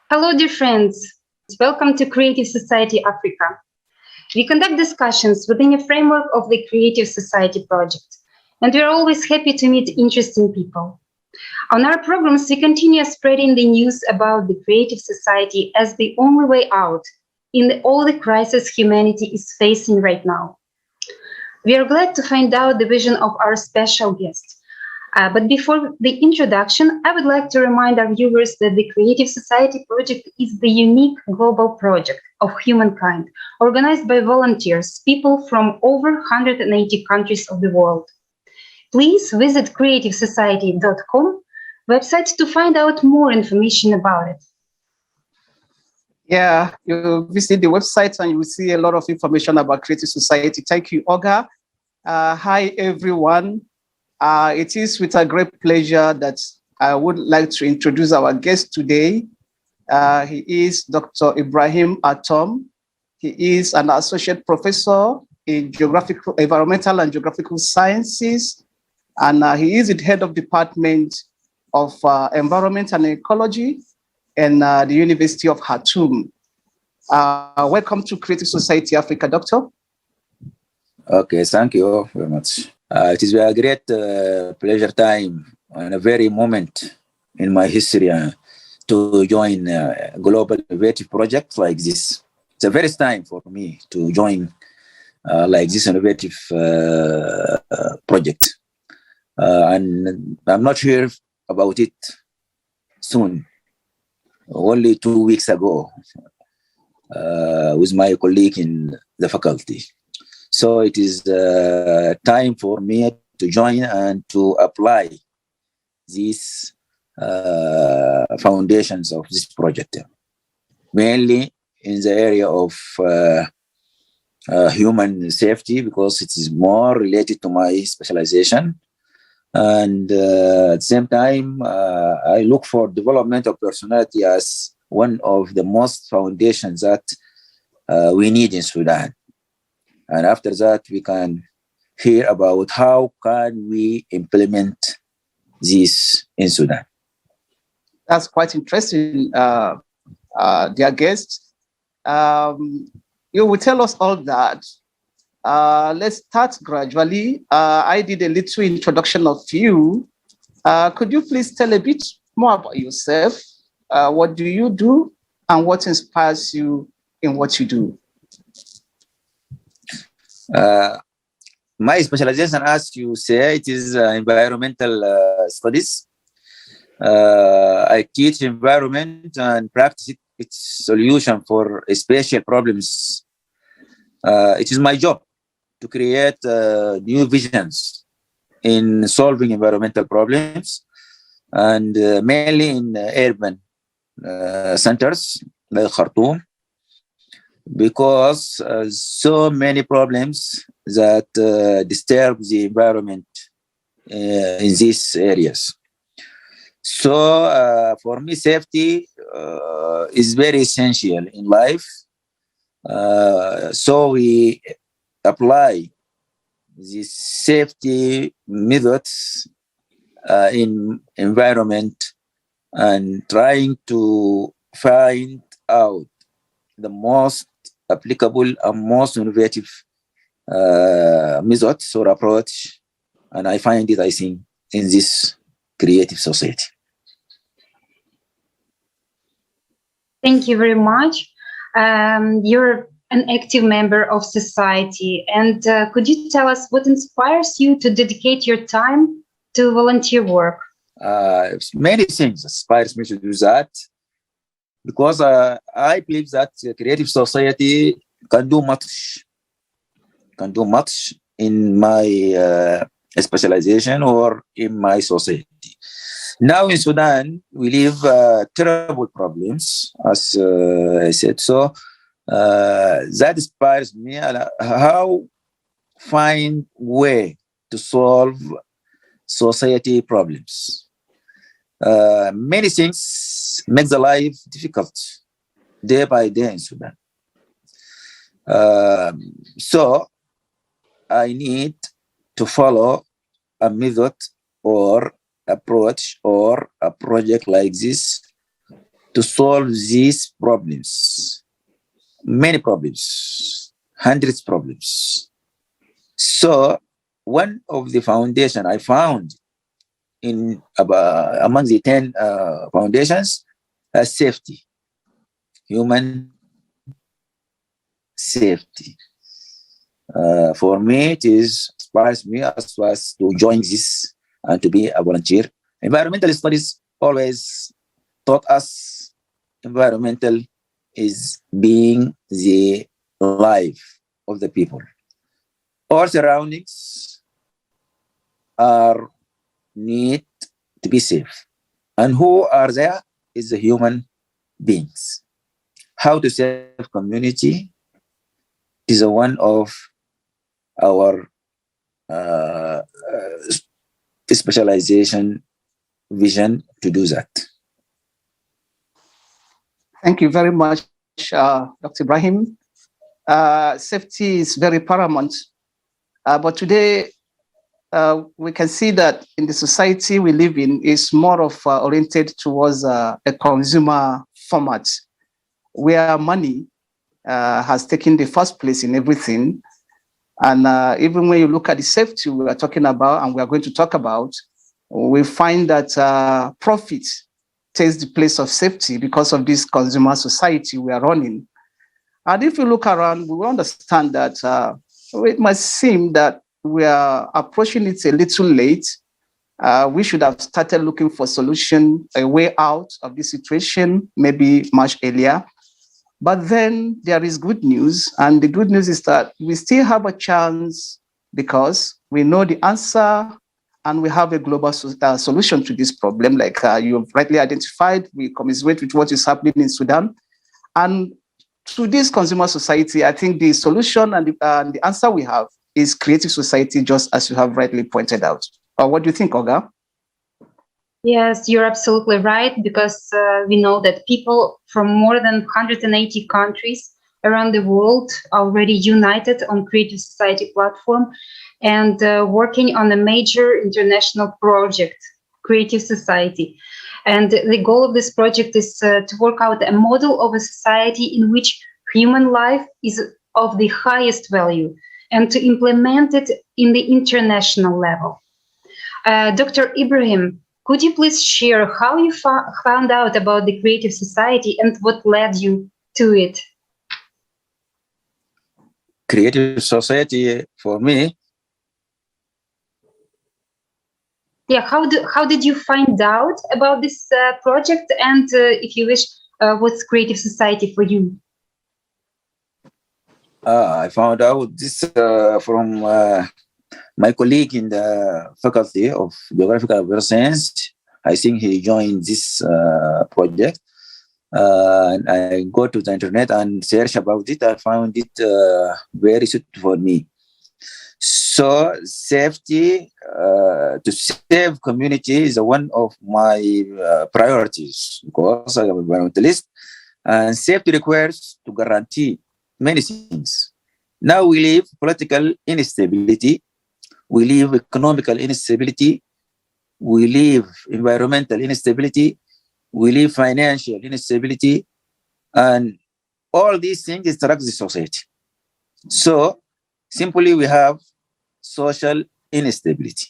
Hello, dear friends. Welcome to Creative Society Africa. We conduct discussions within a framework of the Creative Society project, and we are always happy to meet interesting people. On our programs, we continue spreading the news about the Creative Society as the only way out in all the crises humanity is facing right now. We are glad to find out the vision of our special guest. But before the introduction, I would like to remind our viewers that the Creative Society project is the unique global project of humankind, organized by volunteers, people from over 180 countries of the world. Please visit creativesociety.com website to find out more information about it. Yeah, you visit the website and you will see a lot of information about Creative Society. Thank you, Olga. Hi, everyone. It is with a great pleasure that I would like to introduce our guest today. He is Dr. Ibrahim Eltom. He is an associate professor in environmental and geographical sciences, and he is the head of department of environment and ecology in the University of Khartoum. Welcome to Creative Society Africa, Doctor. Okay, thank you very much. It is a great pleasure time and a very moment in my history to join a global innovative project like this. It's a very time for me to join like this innovative project. And I'm not sure about it soon. Only 2 weeks ago with my colleague in the faculty. So it is time for me to join and to apply these foundations of this project, mainly in the area of human safety, because it is more related to my specialization. And at the same time, I look for development of personality as one of the most foundations that we need in Sudan. And after that, we can hear about how can we implement this in Sudan. That's quite interesting, dear guest. You will tell us all that. Let's start gradually. I did a little introduction of you. Could you please tell a bit more about yourself? What do you do and what inspires you in what you do? My specialization, as you say, it is environmental studies. I teach environment and practice its solution for spatial problems. It is my job to create new visions in solving environmental problems, and mainly in urban centers like Khartoum, because so many problems that disturb the environment in these areas. So for me, safety is very essential in life. So we apply these safety methods in environment and trying to find out the most applicable and most innovative methods or approach. And I find it, I think, in this creative society. Thank you very much. You're an active member of society. And could you tell us what inspires you to dedicate your time to volunteer work? Many things inspires me to do that, because I believe that creative society can do much in my specialization or in my society. Now in Sudan, we live terrible problems, as I said. So that inspires me how find way to solve society problems. Many things make the life difficult day by day in Sudan. So I need to follow a method or approach or a project like this to solve these problems, many problems, hundreds of problems. So one of the foundation I found in among the 10 foundations, safety, human safety. For me, it inspires me as well as to join this and to be a volunteer. Environmental studies always taught us environmental is being the life of the people. All surroundings are need to be safe. And who are there is the human beings. How to save community is one of our specialization vision to do that. Thank you very much, Dr. Ibrahim. Safety is very paramount. But today, we can see that in the society we live in is more of oriented towards a consumer format, where money has taken the first place in everything. And even when you look at the safety we are talking about and we are going to talk about, we find that profit takes the place of safety because of this consumer society we are running. And if you look around, we will understand that it must seem that we are approaching it a little late. We should have started looking for solution, a way out of this situation, maybe much earlier. But then there is good news. And the good news is that we still have a chance because we know the answer and we have a global solution to this problem. Like you have rightly identified, we commiserate with what is happening in Sudan. And to this consumer society, I think the solution and the answer we have is creative society, just as you have rightly pointed out. What do you think, Olga? Yes, you're absolutely right, because we know that people from more than 180 countries around the world are already united on Creative Society platform and working on a major international project, Creative Society. And the goal of this project is to work out a model of a society in which human life is of the highest value and to implement it in the international level. Dr. Ibrahim, could you please share how you found out about the Creative Society and what led you to it? Creative Society, for me. Yeah, how did you find out about this project? And if you wish, what's Creative Society for you? I found out this from my colleague in the Faculty of Geographical Science. I think he joined this project. And I go to the internet and search about it. I found it very suitable for me. So safety, to save community is one of my priorities because I am an environmentalist. And safety requires to guarantee many things. Now we live political instability, we live economical instability, we live environmental instability, we live financial instability, and all these things disrupt the society. So simply we have social instability.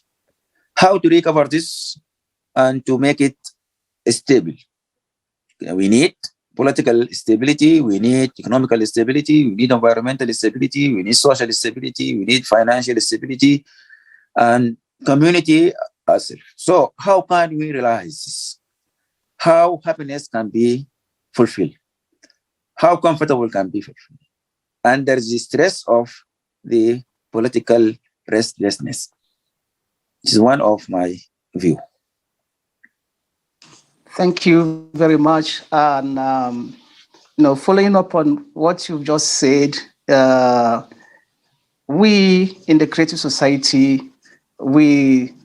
How to recover this and to make it stable? We need political stability, we need economical stability, we need environmental stability, we need social stability, we need financial stability, and community as well. So how can we realize this? How happiness can be fulfilled? How comfortable can be fulfilled? Under the stress of the political restlessness. This is one of my view. Thank you very much. And following up on what you've just said, we in the Creative Society, we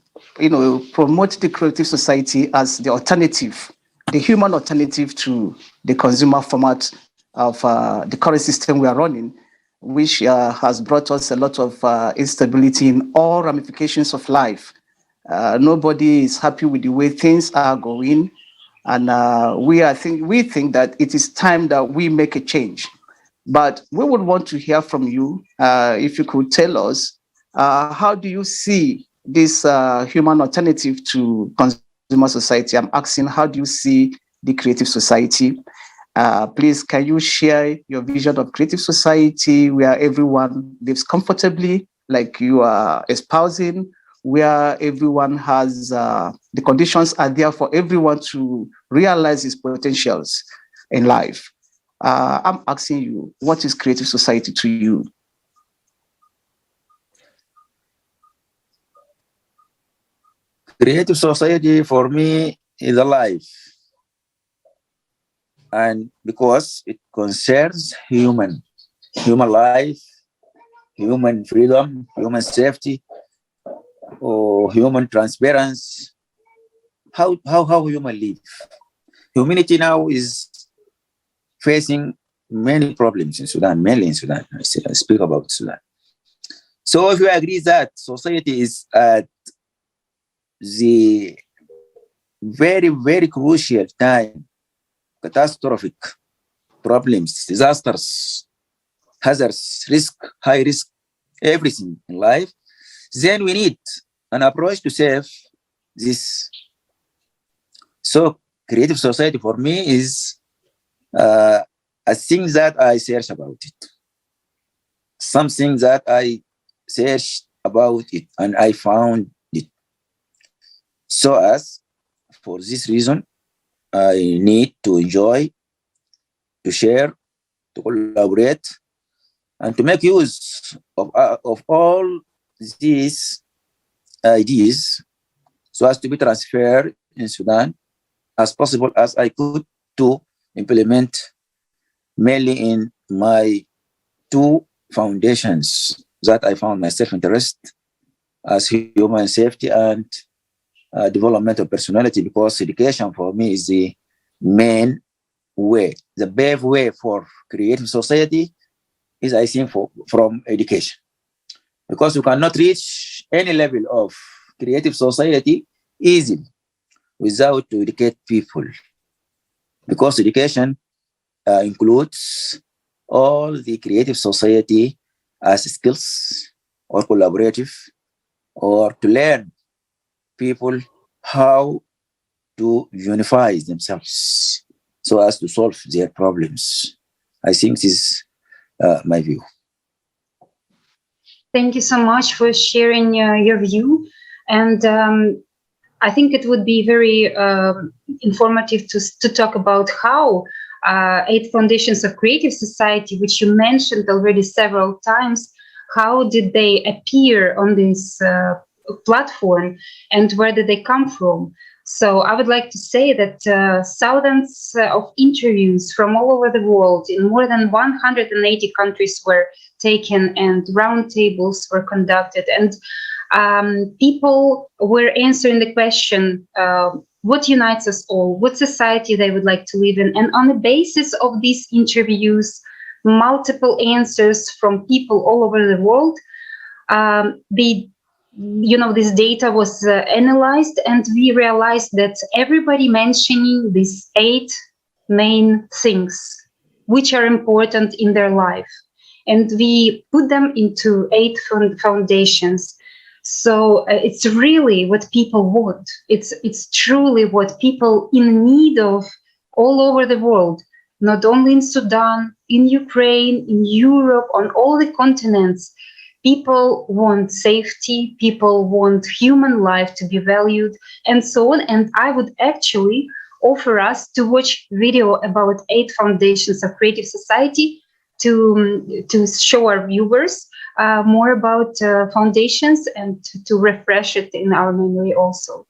promote the Creative Society as the alternative, the human alternative to the consumer format of the current system we are running, which has brought us a lot of instability in all ramifications of life. Nobody is happy with the way things are going. And we think that it is time that we make a change. But we would want to hear from you. If you could tell us, how do you see this human alternative to consumer society? I'm asking, how do you see the creative society? Please, can you share your vision of creative society where everyone lives comfortably, like you are espousing, where everyone has the conditions are there for everyone to realize his potentials in life? I'm asking you, what is creative society to you? Creative society for me is alive, and because it concerns human life, human freedom, human safety, or human transparency. How human live. Humanity now is facing many problems in Sudan, mainly in Sudan. I speak about Sudan. So if you agree that society is at the very, very crucial time, catastrophic problems, disasters, hazards, risk, high risk, everything in life, then we need an approach to save this. So creative society for me is a thing that I search about it, something that I searched about it and I found it. So as for this reason, I need to enjoy, to share, to collaborate, and to make use of all these ideas so as to be transferred in Sudan as possible as I could to implement mainly in my two foundations that I found myself interest as human safety and development of personality, because education for me is the main way, the best way for creative society is, I think, from education. Because you cannot reach any level of creative society easily without to educate people. Because education includes all the creative society as skills or collaborative, or to learn people how to unify themselves so as to solve their problems. I think this is my view. Thank you so much for sharing your view. And I think it would be very informative to talk about how 8 foundations of creative society, which you mentioned already several times, how did they appear on this platform and where did they come from? So I would like to say that thousands of interviews from all over the world in more than 180 countries were taken and roundtables were conducted, and people were answering the question, what unites us all, what society they would like to live in. And on the basis of these interviews, multiple answers from people all over the world, this data was analyzed, and we realized that everybody mentioning these 8 main things which are important in their life, and we put them into 8 foundations. So it's really what people want. It's truly what people in need of all over the world, not only in Sudan, in Ukraine, in Europe, on all the continents. People want safety, people want human life to be valued, and so on. And I would actually offer us to watch video about 8 foundations of creative society to show our viewers more about foundations and to refresh it in our memory also.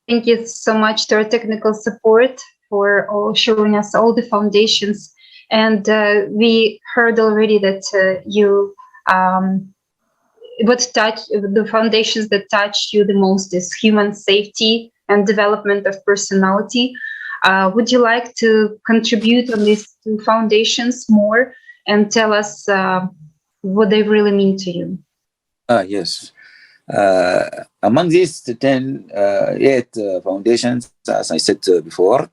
Thank you so much to our technical support for all showing us all the foundations. And we heard already that the foundations that touch you the most is human safety and development of personality. Would you like to contribute on these two foundations more and tell us what they really mean to you? Yes. Among these 8 foundations, as I said before,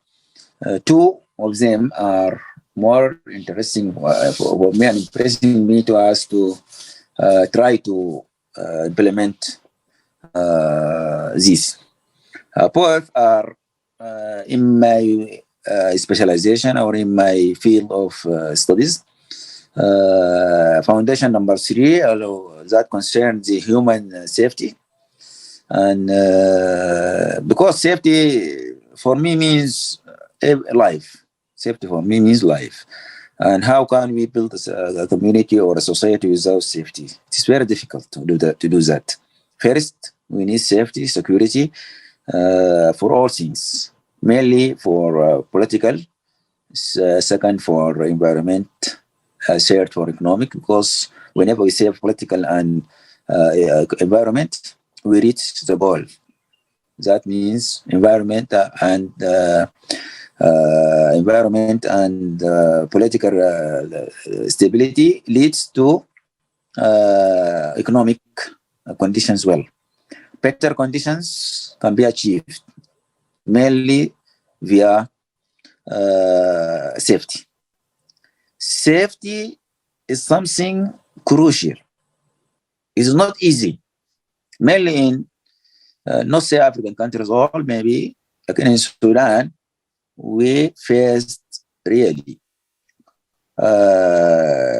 2 of them are more interesting for me and impressing me to us to try to implement this. Both are in my specialization or in my field of studies. Foundation number 3, that concerns the human safety. And because safety for me means life. Safety for me means life. And how can we build a community or a society without safety? It's very difficult to do that. First, we need safety, security for all things, mainly for political, second for environment, third for economic, because whenever we say political and environment, we reach the goal. That means environment and political stability leads to economic conditions well. Better conditions can be achieved mainly via safety. Safety is something crucial. It's not easy, mainly in North African countries, or maybe like in Sudan, we faced really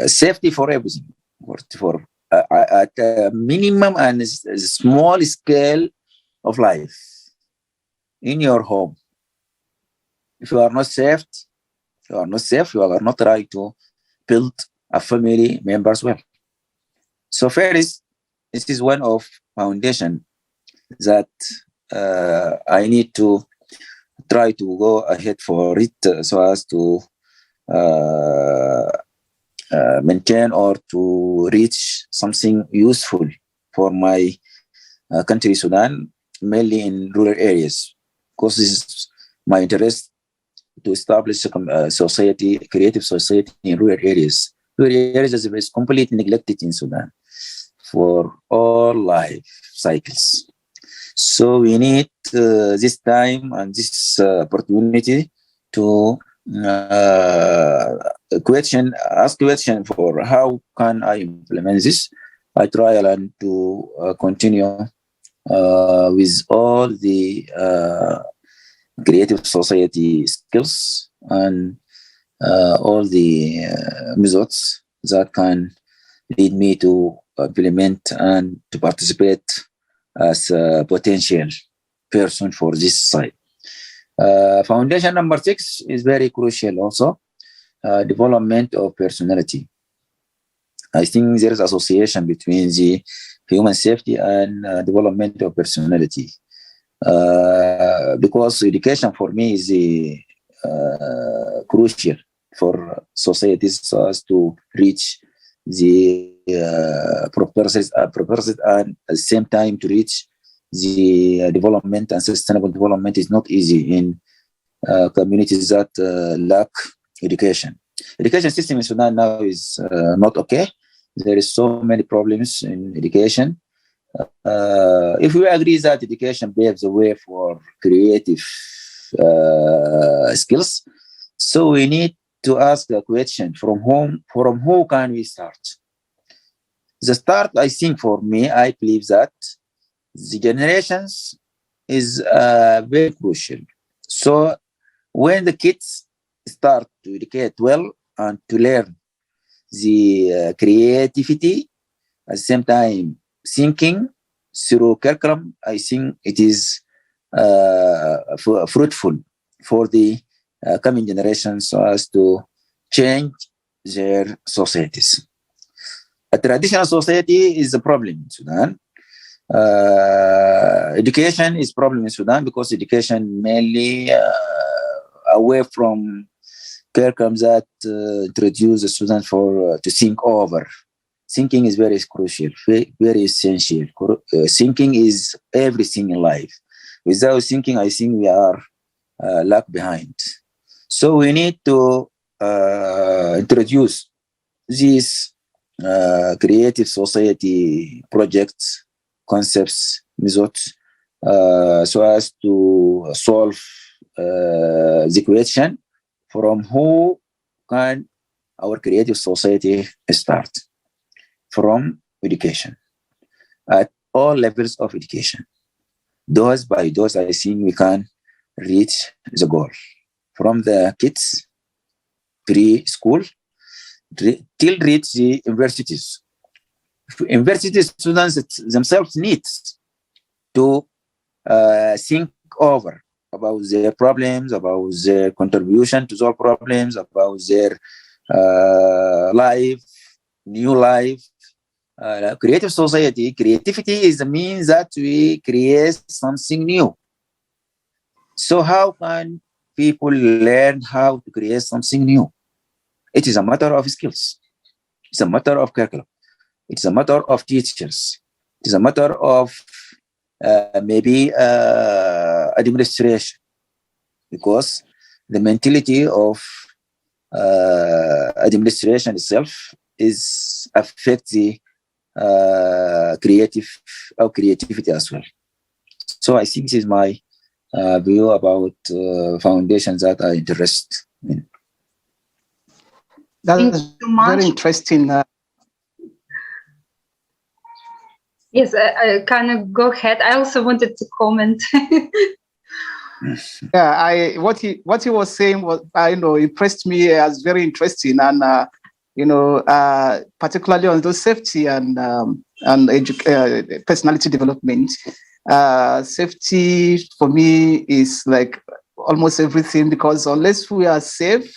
safety for everything, for at a minimum and a small scale of life in your home. If you are not safe, you are not trying to build a family members well. So first, this is one of foundation that I need to try to go ahead for it so as to maintain or to reach something useful for my country, Sudan, mainly in rural areas, because this is my interest to establish a society, a creative society in rural areas. Rural areas is completely neglected in Sudan for all life cycles. So we need this time and this opportunity to ask question for how can I implement this. I try and to continue with all the creative society skills and all the methods that can lead me to implement and to participate as a potential person for this site. Foundation number 6 is very crucial also, development of personality. I think there is association between the human safety and development of personality. Because education for me is crucial for societies so as to reach the purposes and at the same time to reach the development and sustainable development is not easy in communities that lack education. Education system in Sudan now is not okay. There is so many problems in education. If we agree that education paves the way for creative skills, so we need to ask the question from who can we start? The start, I think for me, I believe that the generations is very crucial. So when the kids start to educate well and to learn the creativity, at the same time thinking through curriculum, I think it is fruitful for the coming generations so as to change their societies. A traditional society is a problem in Sudan. Education is problem in Sudan because education mainly away from curriculums that introduce the students for to think over. Thinking is very crucial, very essential. Thinking is everything in life. Without thinking, I think we are lag behind. So we need to introduce these creative society projects, concepts, methods, so as to solve the question from who can our creative society start? From education, at all levels of education. Those by those, I think we can reach the goal. From the kids, preschool, till reach the universities. University students themselves need to think over about their problems, about their contribution to solve problems, about their life, new life. Creative society, creativity is the means that we create something new. So how can people learn how to create something new? It is a matter of skills. It's a matter of curriculum. It's a matter of teachers. It's a matter of maybe administration, because the mentality of administration itself is affect the creativity as well. So I think this is my view about foundations that I interest in. That Thank is you so much. very interesting. Yes, kind of go ahead. I also wanted to comment. Yeah, what he was saying was, impressed me as very interesting, and particularly on those safety and personality development. Safety for me is like almost everything, because unless we are safe,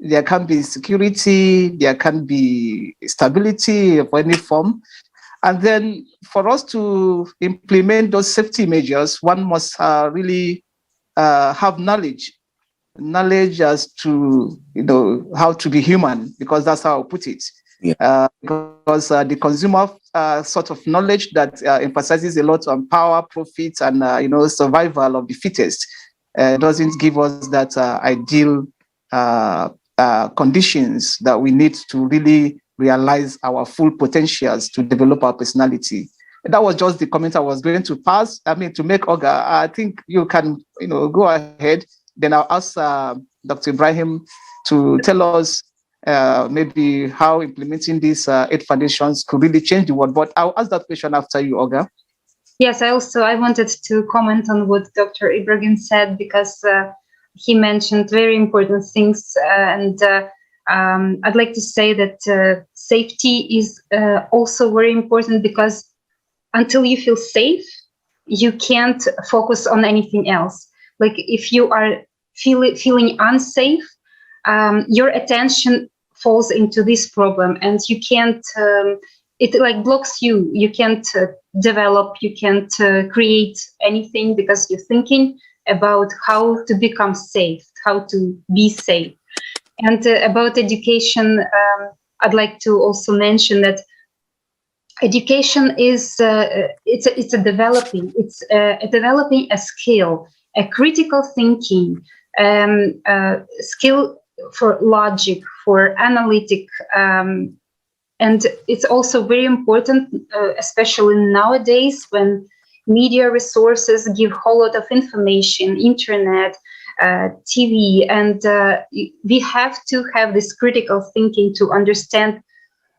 there can be security, there can be stability of any form. And then for us to implement those safety measures, one must really have knowledge as to how to be human, because that's how I put it. Yeah. Because the consumer sort of knowledge that emphasizes a lot on power, profit, and survival of the fittest doesn't give us that ideal conditions that we need to really realize our full potentials to develop our personality. That was just the comment I was going to pass. To make Olga, I think you can, go ahead. Then I'll ask Dr. Ibrahim to tell us maybe how implementing these 8 foundations could really change the world. But I'll ask that question after you, Olga. Yes, I wanted to comment on what Dr. Ibrahim said, because he mentioned very important things, and I'd like to say that safety is also very important, because until you feel safe, you can't focus on anything else. Like if you are feeling unsafe, your attention falls into this problem, and you can't, it like blocks you. You can't develop, you can't create anything, because you're thinking about how to become safe, how to be safe. And about education, I'd like to also mention that education is it's a developing a skill, a critical thinking, skill for logic, for analytic, and it's also very important, especially nowadays when media resources give a whole lot of information, internet, TV, and we have to have this critical thinking to understand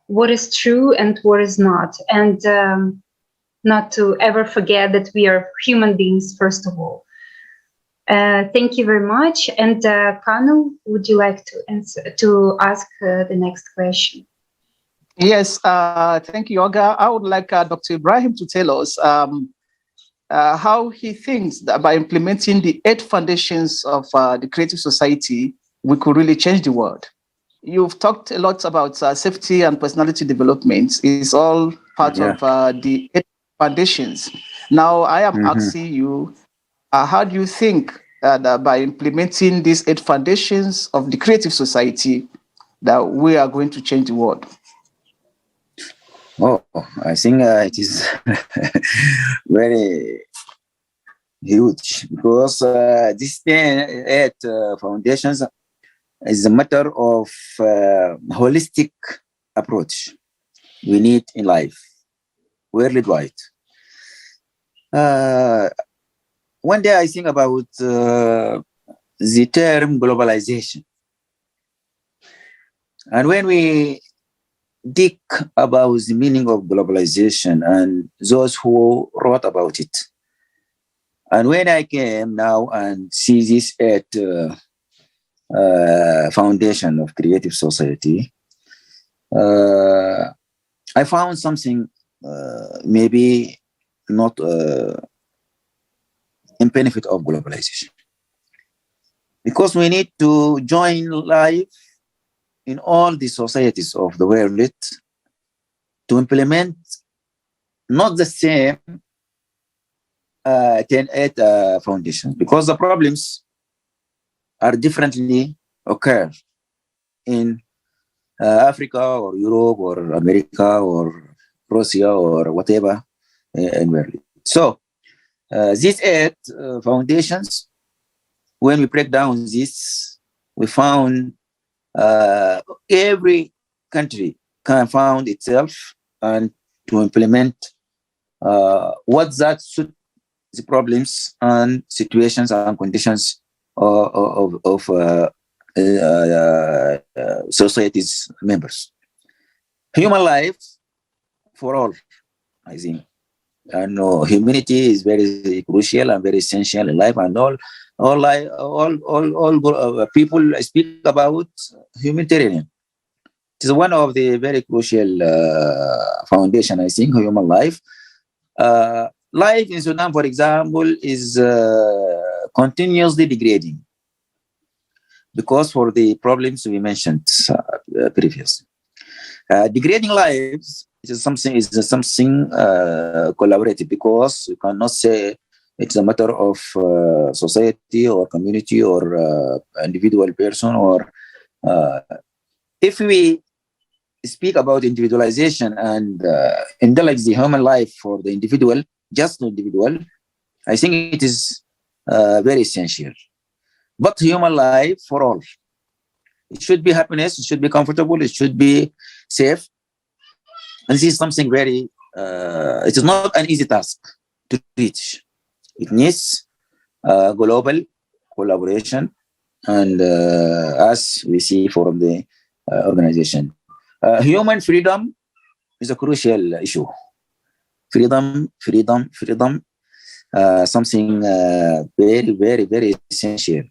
what is true and what is not, and not to ever forget that we are human beings, first of all. Thank you very much. And Kanu, would you like to ask the next question? Yes, thank you, Olga. I would like Dr. Ibrahim to tell us how he thinks that by implementing the 8 foundations of the creative society, we could really change the world. You've talked a lot about safety and personality development. It's all part of the 8 foundations. Now, I am Mhm. asking you, how do you think that by implementing these 8 foundations of the creative society, that we are going to change the world? Oh, I think it is very huge because this 8 foundations is a matter of holistic approach we need in life, worldwide. Uh, One day I think about the term globalization. And when we dig about the meaning of globalization and those who wrote about it, and when I came now and see this at foundation of creative society, I found something maybe not in benefit of globalization, because we need to join life in all the societies of the world to implement not the same 8 foundations, because the problems are differently occur in Africa or Europe or America or Russia or whatever in world. So these 8 foundations, when we break down this, we found every country can found itself and to implement what that suit the problems and situations and conditions of society's members. Human life for all, I think. And humanity is very crucial and very essential in life, and all people speak about humanitarian. It is one of the very crucial foundation, I think, human life. Life in Sudan, for example, is continuously degrading because for the problems we mentioned previously. Degrading lives is something collaborative, because you cannot say it's a matter of society or community or individual person, or if we speak about individualization and indulge the human life for the individual, just the individual, I think it is very essential. But human life for all. It should be happiness, it should be comfortable, it should be safe. And this is something very, it is not an easy task to reach. It needs global collaboration, and as we see from the organization. Human freedom is a crucial issue. Freedom, something very, very, very essential.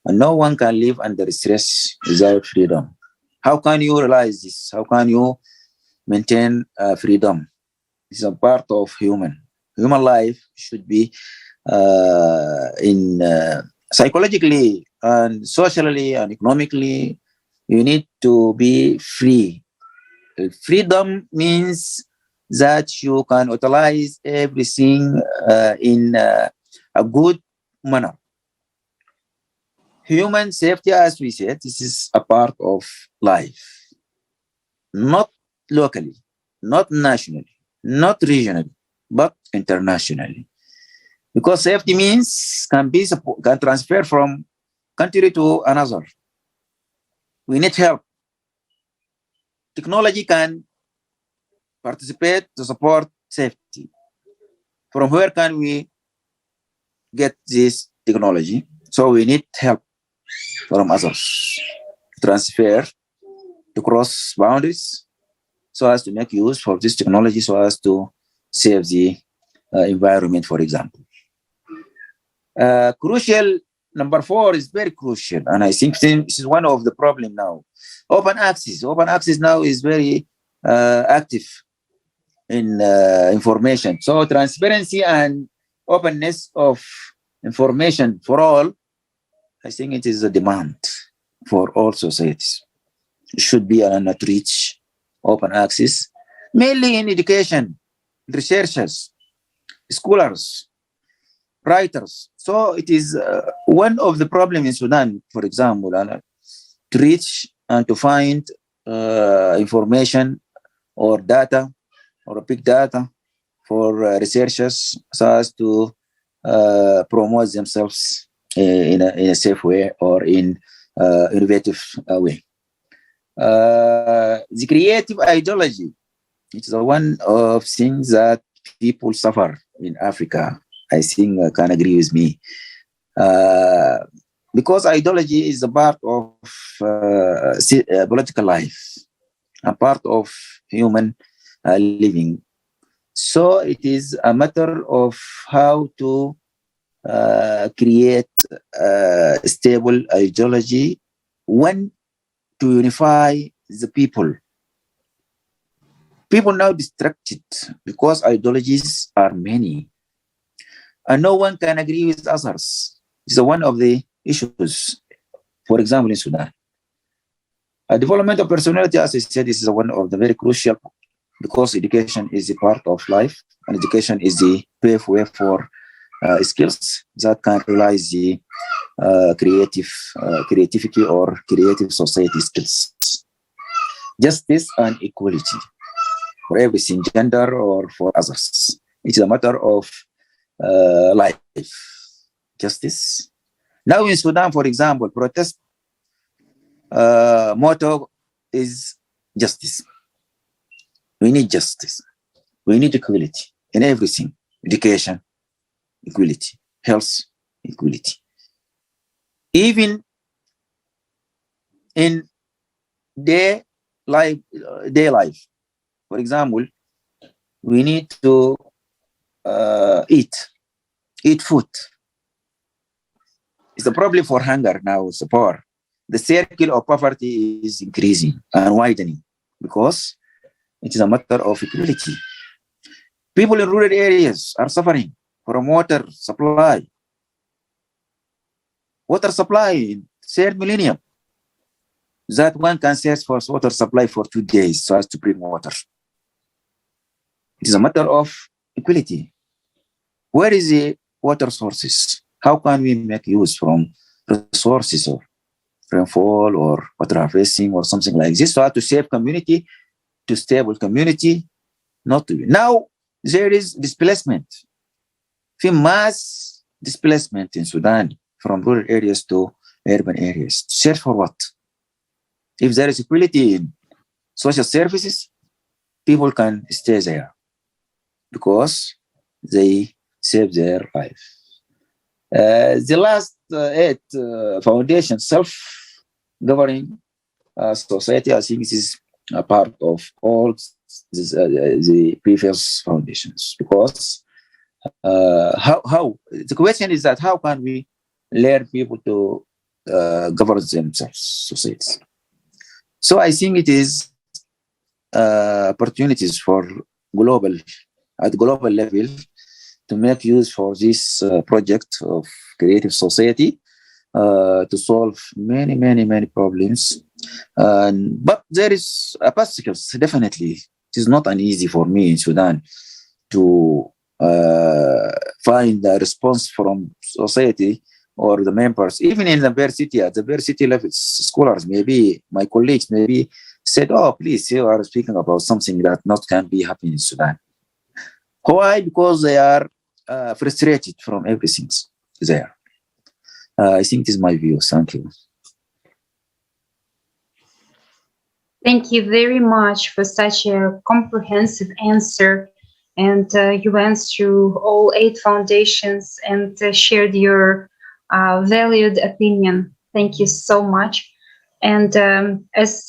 And no one can live under stress without freedom. How can you realize this? How can you maintain freedom? It's a part of human life. Should be in psychologically and socially and economically. You need to be free. Freedom means that you can utilize everything in a good manner. Human safety, as we said, this is a part of life, not locally, not nationally, not regionally, but internationally. Because safety means can transfer from country to another. We need help. Technology can participate to support safety. From where can we get this technology? So we need help from others. Transfer to cross boundaries so as to make use of this technology so as to save the environment, for example. Crucial, number 4 is very crucial, and I think this is one of the problem now. Open access now is very active in information. So transparency and openness of information for all, I think it is a demand for all societies. It should be an outreach, open access, mainly in education. researchers, scholars, writers. So it is one of the problems in Sudan, for example, to reach and to find information or data or big data for researchers so as to promote themselves in a safe way or in innovative way. The creative ideology, it's one of things that people suffer in Africa. I think can agree with me. Because ideology is a part of political life, a part of human living. So it is a matter of how to create a stable ideology, when to unify the people. People now distracted because ideologies are many, and no one can agree with others. It's one of the issues. For example, in Sudan, a development of personality, as I said, this is one of the very crucial, because education is a part of life, and education is the pathway for skills that can realize the creativity or creative society skills. Justice and equality for everything, gender or for others. It's a matter of life, justice. Now in Sudan, for example, protest motto is justice. We need justice. We need equality in everything. Education, equality. Health, equality. Even in day life. For example, we need to eat food. It's a problem for hunger now, it's poor. The circle of poverty is increasing and widening because it is a matter of equality. People in rural areas are suffering from water supply. Water supply in third millennium, that one can search for water supply for 2 days so as to bring water. It is a matter of equality. Where is the water sources? How can we make use from resources or rainfall or water harvesting or something like this, so as to save community, to stable community, not to be. Now there is displacement. Mass displacement in Sudan from rural areas to urban areas. Search for what? If there is equality in social services, people can stay there because they save their life. The last 8 foundation, self-governing society, I think this is a part of all this, the previous foundations. Because how the question is that how can we learn people to govern themselves, societies? So I think it is opportunities for at global level to make use for this project of creative society to solve many problems. But there is obstacles, definitely. It is not uneasy for me in Sudan to find a response from society or the members, even in the university, at the university level, scholars, maybe my colleagues, maybe said, oh, please, you are speaking about something that not can be happening in Sudan. Why? Because they are frustrated from everything there. I think this is my view. Thank you. Thank you very much for such a comprehensive answer. And you went through all 8 foundations and shared your valued opinion. Thank you so much. And as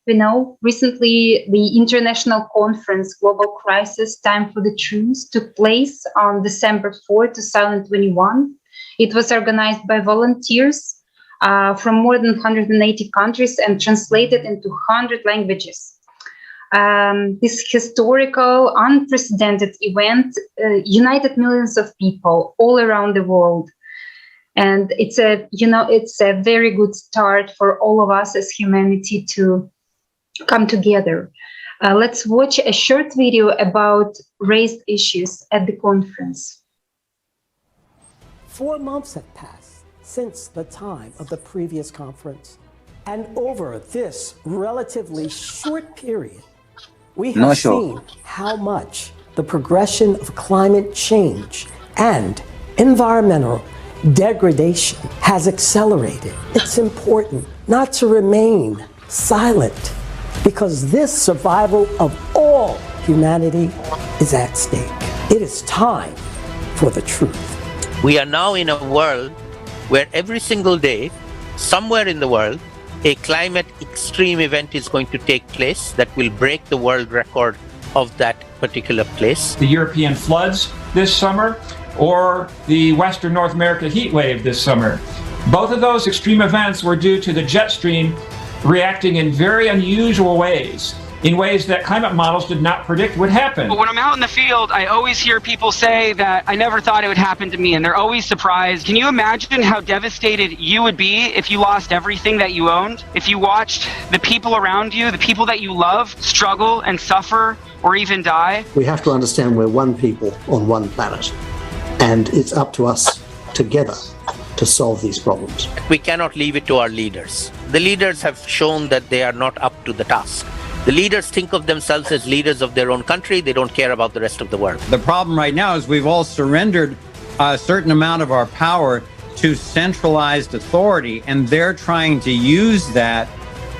we know, recently the international conference Global Crisis, Time for the Truth took place on December 4, 2021. It was organized by volunteers from more than 180 countries and translated into 100 languages. This historical, unprecedented event united millions of people all around the world. And it's a very good start for all of us as humanity to come together. Let's watch a short video about raised issues at the conference. 4 months have passed since the time of the previous conference. And over this relatively short period, we have seen how much the progression of climate change and environmental degradation has accelerated. It's important not to remain silent, because this survival of all humanity is at stake. It is time for the truth. We are now in a world where every single day, somewhere in the world, a climate extreme event is going to take place that will break the world record of that particular place. The European floods this summer, or the Western North America heat wave this summer. Both of those extreme events were due to the jet stream reacting in very unusual ways, in ways that climate models did not predict would happen. But when I'm out in the field, I always hear people say that I never thought it would happen to me, and they're always surprised. Can you imagine how devastated you would be if you lost everything that you owned? If you watched the people around you, the people that you love, struggle and suffer or even die? We have to understand we're one people on one planet, and it's up to us together to solve these problems. We cannot leave it to our leaders. The leaders have shown that they are not up to the task. The leaders think of themselves as leaders of their own country. They don't care about the rest of the world. The problem right now is we've all surrendered a certain amount of our power to centralized authority, and they're trying to use that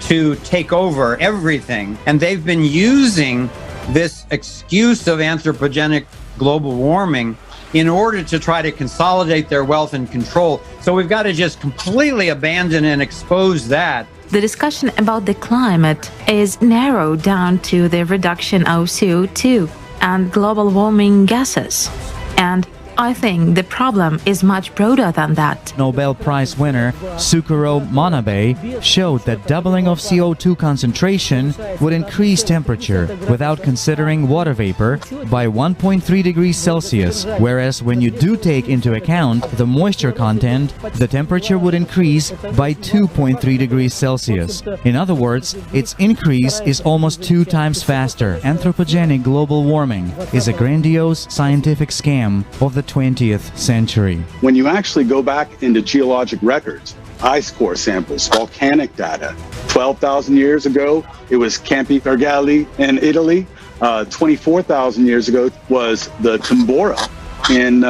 to take over everything. And they've been using this excuse of anthropogenic global warming in order to try to consolidate their wealth and control. So we've got to just completely abandon and expose that. The discussion about the climate is narrowed down to the reduction of CO2 and global warming gases. And I think the problem is much broader than that. Nobel Prize winner Sukuro Manabe showed that doubling of CO2 concentration would increase temperature without considering water vapor by 1.3 degrees Celsius, whereas when you do take into account the moisture content, the temperature would increase by 2.3 degrees Celsius. In other words, its increase is almost 2 times faster. Anthropogenic global warming is a grandiose scientific scam of the 20th century. When you actually go back into geologic records, ice core samples, volcanic data, 12,000 years ago, it was Campi Gargali in Italy. 24,000 years ago was the Tambora in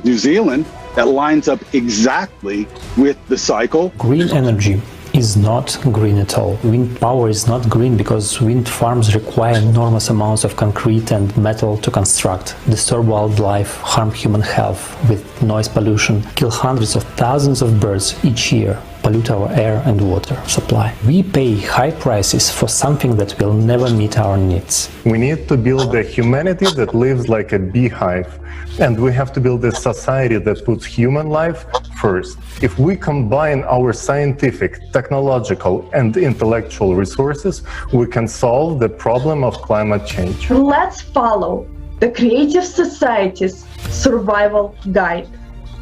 New Zealand. That lines up exactly with the cycle. Green energy is not green at all. Wind power is not green because wind farms require enormous amounts of concrete and metal to construct, disturb wildlife, harm human health with noise pollution, kill hundreds of thousands of birds each year, pollute our air and water supply. We pay high prices for something that will never meet our needs. We need to build a humanity that lives like a beehive, and we have to build a society that puts human life first. If we combine our scientific, technological, and intellectual resources, we can solve the problem of climate change. Let's follow the Creative Society's survival guide.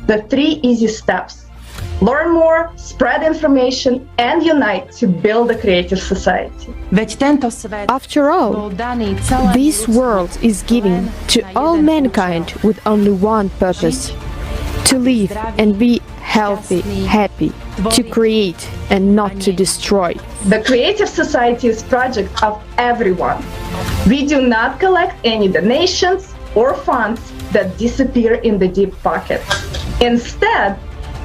The 3 easy steps. Learn more, spread information, and unite to build a creative society. After all, this world is given to all mankind with only one purpose: to live and be healthy, happy, to create and not to destroy. The Creative Society is a project of everyone. We do not collect any donations or funds that disappear in the deep pockets. Instead,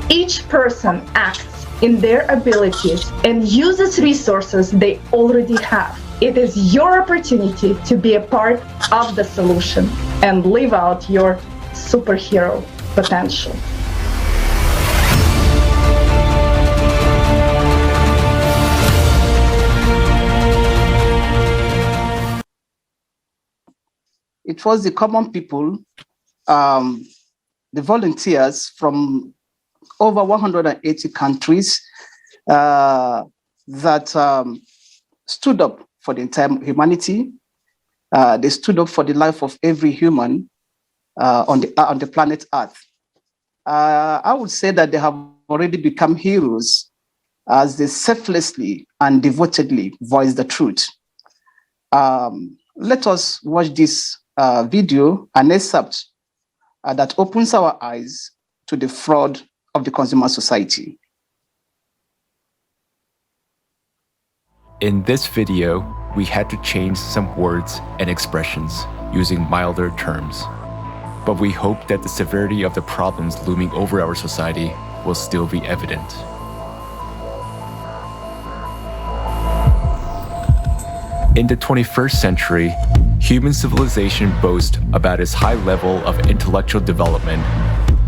each person acts in their abilities and uses resources they already have. It is your opportunity to be a part of the solution and live out your superhero potential. It was the common people, the volunteers from over 180 countries that stood up for the entire humanity. They stood up for the life of every human on the planet Earth. I would say that they have already become heroes as they selflessly and devotedly voice the truth. Let us watch this video, an excerpt that opens our eyes to the fraud of the consumer society. In this video, we had to change some words and expressions using milder terms. But we hope that the severity of the problems looming over our society will still be evident. In the 21st century, human civilization boasts about its high level of intellectual development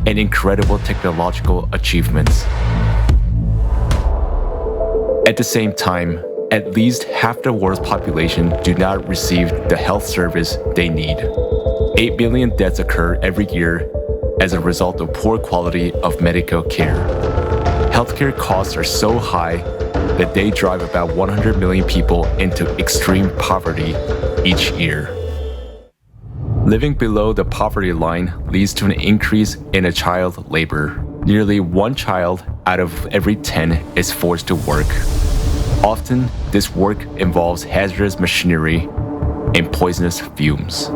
and incredible technological achievements. At the same time, at least half the world's population do not receive the health service they need. 8 million deaths occur every year as a result of poor quality of medical care. Healthcare costs are so high that they drive about 100 million people into extreme poverty each year. Living below the poverty line leads to an increase in child labor. Nearly 1 child out of every 10 is forced to work. Often, this work involves hazardous machinery and poisonous fumes.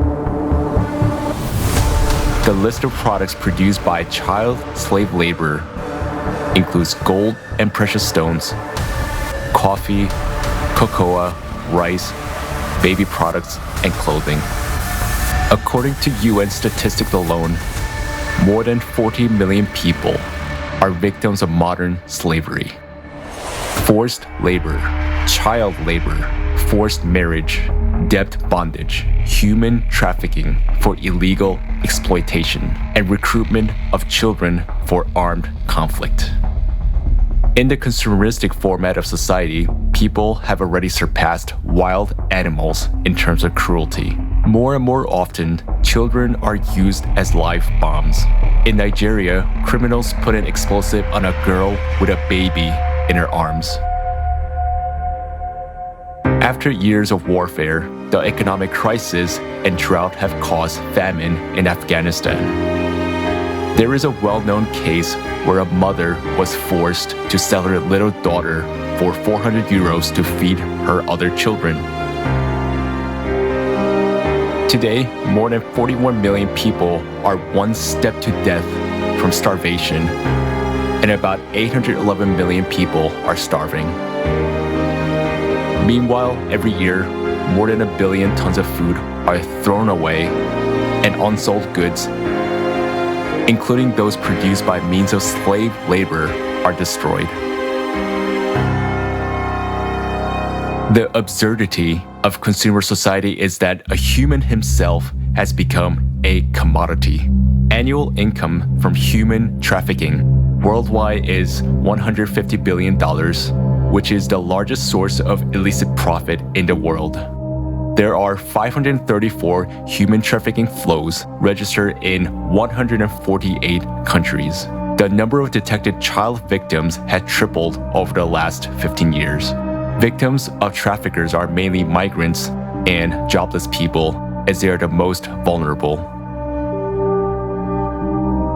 The list of products produced by child slave labor includes gold and precious stones, coffee, cocoa, rice, baby products, and clothing. According to UN statistics alone, more than 40 million people are victims of modern slavery. Forced labor, child labor, forced marriage, debt bondage, human trafficking for illegal exploitation, and recruitment of children for armed conflict. In the consumeristic format of society, people have already surpassed wild animals in terms of cruelty. More and more often, children are used as live bombs. In Nigeria, criminals put an explosive on a girl with a baby in her arms. After years of warfare, the economic crisis and drought have caused famine in Afghanistan. There is a well-known case where a mother was forced to sell her little daughter for 400 euros to feed her other children. Today, more than 41 million people are one step to death from starvation, and about 811 million people are starving. Meanwhile, every year, more than 1 billion tons of food are thrown away, and unsold goods, including those produced by means of slave labor, are destroyed. The absurdity of consumer society is that a human himself has become a commodity. Annual income from human trafficking worldwide is $150 billion, which is the largest source of illicit profit in the world. There are 534 human trafficking flows registered in 148 countries. The number of detected child victims has tripled over the last 15 years. Victims of traffickers are mainly migrants and jobless people, as they are the most vulnerable.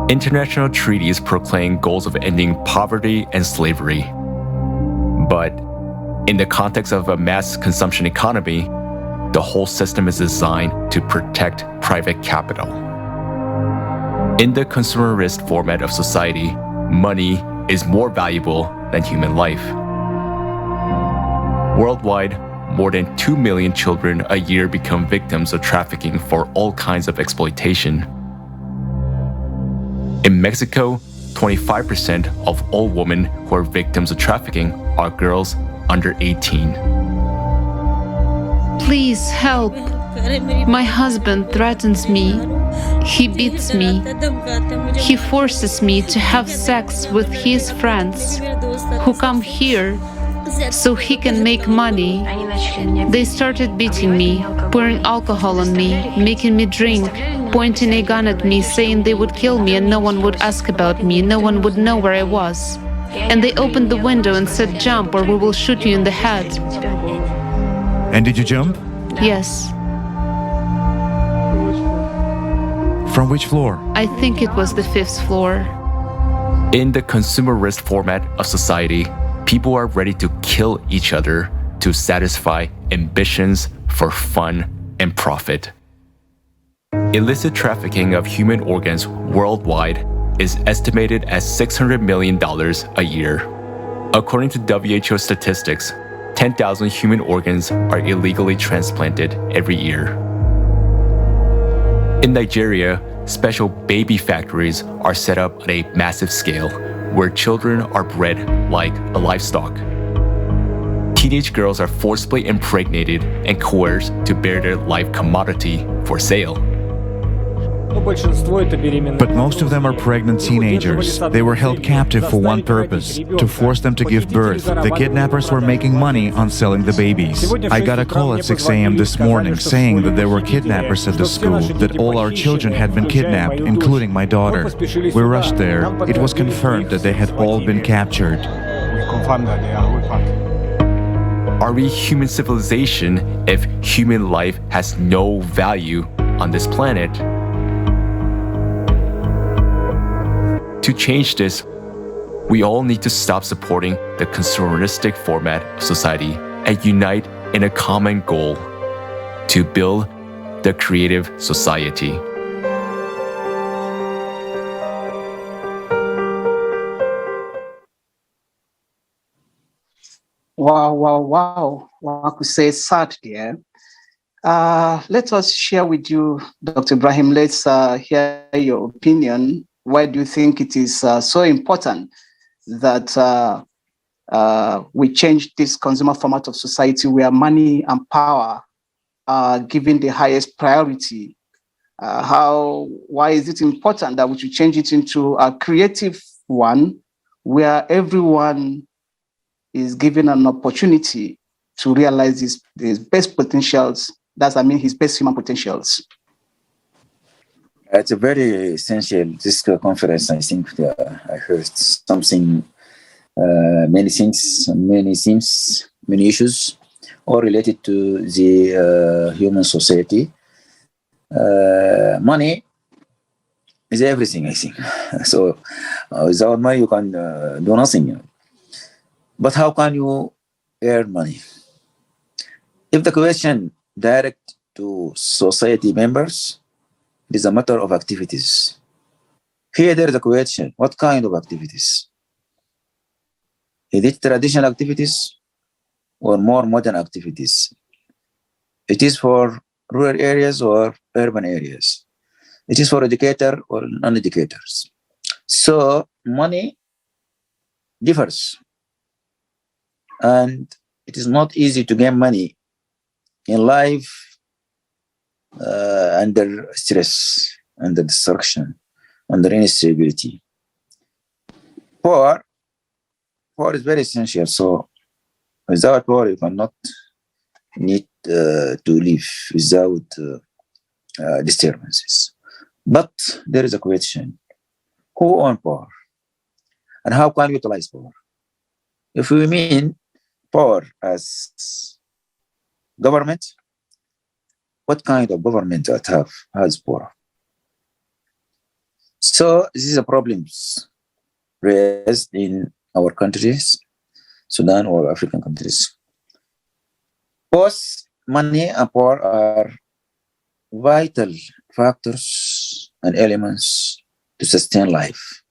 International treaties proclaim goals of ending poverty and slavery. But in the context of a mass consumption economy, the whole system is designed to protect private capital. In the consumerist format of society, money is more valuable than human life. Worldwide, more than 2 million children a year become victims of trafficking for all kinds of exploitation. In Mexico, 25% of all women who are victims of trafficking are girls under 18. Please help. My husband threatens me. He beats me. He forces me to have sex with his friends who come here so he can make money. They started beating me, pouring alcohol on me, making me drink, pointing a gun at me, saying they would kill me and no one would ask about me, no one would know where I was. And they opened the window and said, "Jump or we will shoot you in the head." And did you jump? Yes. From which floor? I think it was the 5th floor. In the consumerist format of society, people are ready to kill each other to satisfy ambitions for for fun and profit. Illicit trafficking of human organs worldwide is estimated at $600 million a year. According to WHO statistics, 10,000 human organs are illegally transplanted every year. In Nigeria, special baby factories are set up on a massive scale where children are bred like a livestock. Teenage girls are forcibly impregnated and coerced to bear their life commodity for sale. But most of them are pregnant teenagers. They were held captive for one purpose, to force them to give birth. The kidnappers were making money on selling the babies. I got a call at 6 a.m. this morning saying that there were kidnappers at the school, that all our children had been kidnapped, including my daughter. We rushed there. It was confirmed that they had all been captured. Are we human civilization if human life has no value on this planet? To change this, we all need to stop supporting the consumeristic format of society and unite in a common goal to build the creative society. Wow. I could say sad there. Let us share with you, Dr. Ibrahim. Let's hear your opinion. Why do you think it is so important that we change this consumer format of society where money and power are given the highest priority? Why is it important that we should change it into a creative one where everyone is given an opportunity to realize his best potentials? His best human potentials. It's a very essential, this conference. I think I heard something, many things, many themes, many issues, all related to the human society. Money is everything, I think. So without money, you can do nothing. But how can you earn money? If the question direct to society members, it is a matter of activities. Here there is a question, what kind of activities? Is it traditional activities or more modern activities? It is for rural areas or urban areas. It is for educator or non-educators. So money differs. And it is not easy to gain money in life under stress, under destruction, under instability. Power is very essential. So without power, you cannot need to live without disturbances. But there is a question: who owns power, and how can we utilize power? If we mean power as government, what kind of government that has power? So this is a problem raised in our countries, Sudan or African countries. Both money and power are vital factors and elements to sustain life.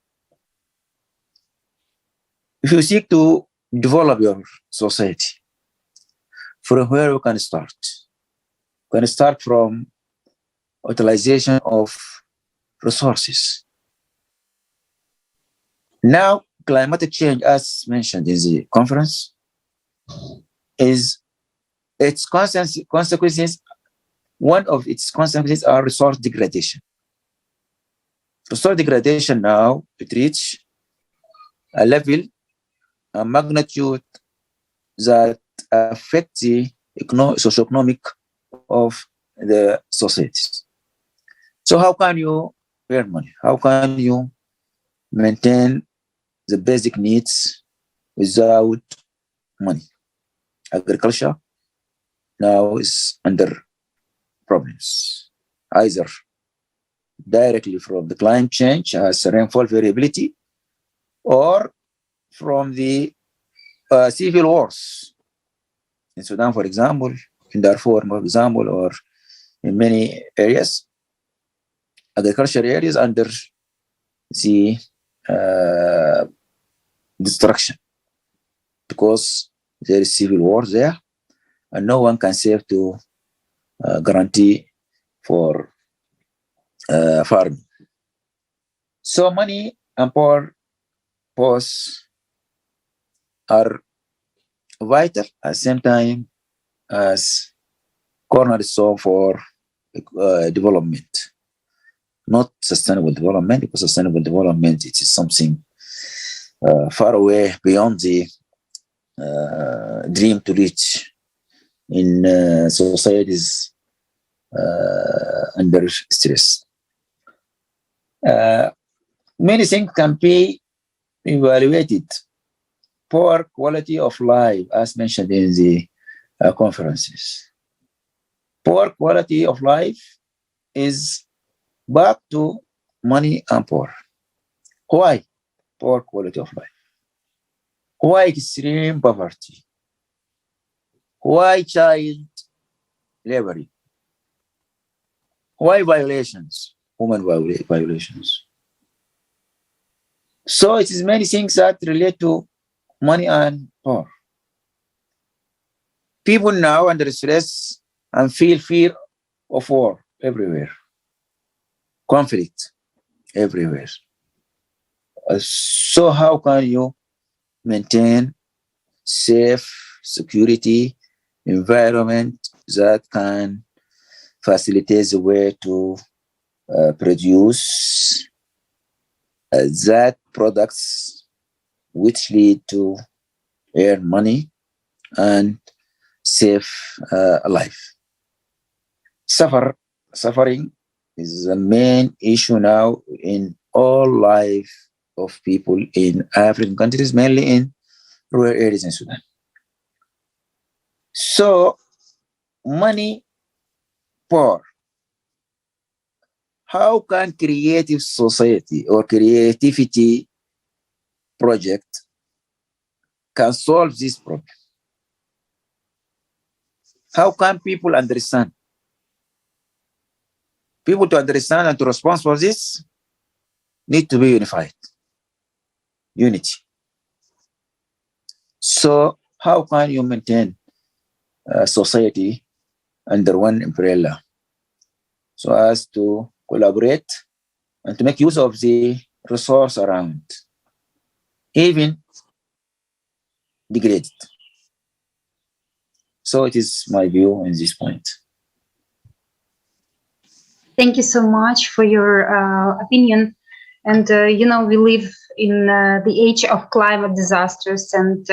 If you seek to develop your society, from where you can start? You can start from utilization of resources. Now, climatic change, as mentioned in the conference, is its consequences. One of its consequences are resource degradation. Resource degradation now, it reaches a level, a magnitude that affects the socioeconomic of the societies. So how can you earn money? How can you maintain the basic needs without money? Agriculture now is under problems, either directly from the climate change as rainfall variability, or from the civil wars. In Sudan, for example, in Darfur, for example, or in many areas, agricultural areas under the destruction, because there is civil war there, and no one can save to guarantee for farming. So money and power both are vital at the same time as cornerstone for development, not sustainable development, because sustainable development, it is something far away beyond the dream to reach in societies under stress. Many things can be evaluated. Poor quality of life, as mentioned in the conferences. Poor quality of life is back to money and power. Why poor quality of life? Why extreme poverty? Why child labor? Why violations, human violations? So it is many things that relate to money and power. People now under stress and feel fear of war everywhere, conflict everywhere. So how can you maintain safe security environment that can facilitate the way to produce that products which lead to earn money and save life? Suffering is the main issue now in all life of people in African countries, mainly in rural areas in Sudan. So, money, power. How can creative society or creativity project can solve this problem? How can people understand? People to understand and to respond for this need to be unified. Unity. So how can you maintain society under one umbrella so as to collaborate and to make use of the resource around, even degraded? So it is my view on this point. Thank you so much for your opinion. And, we live in the age of climate disasters, and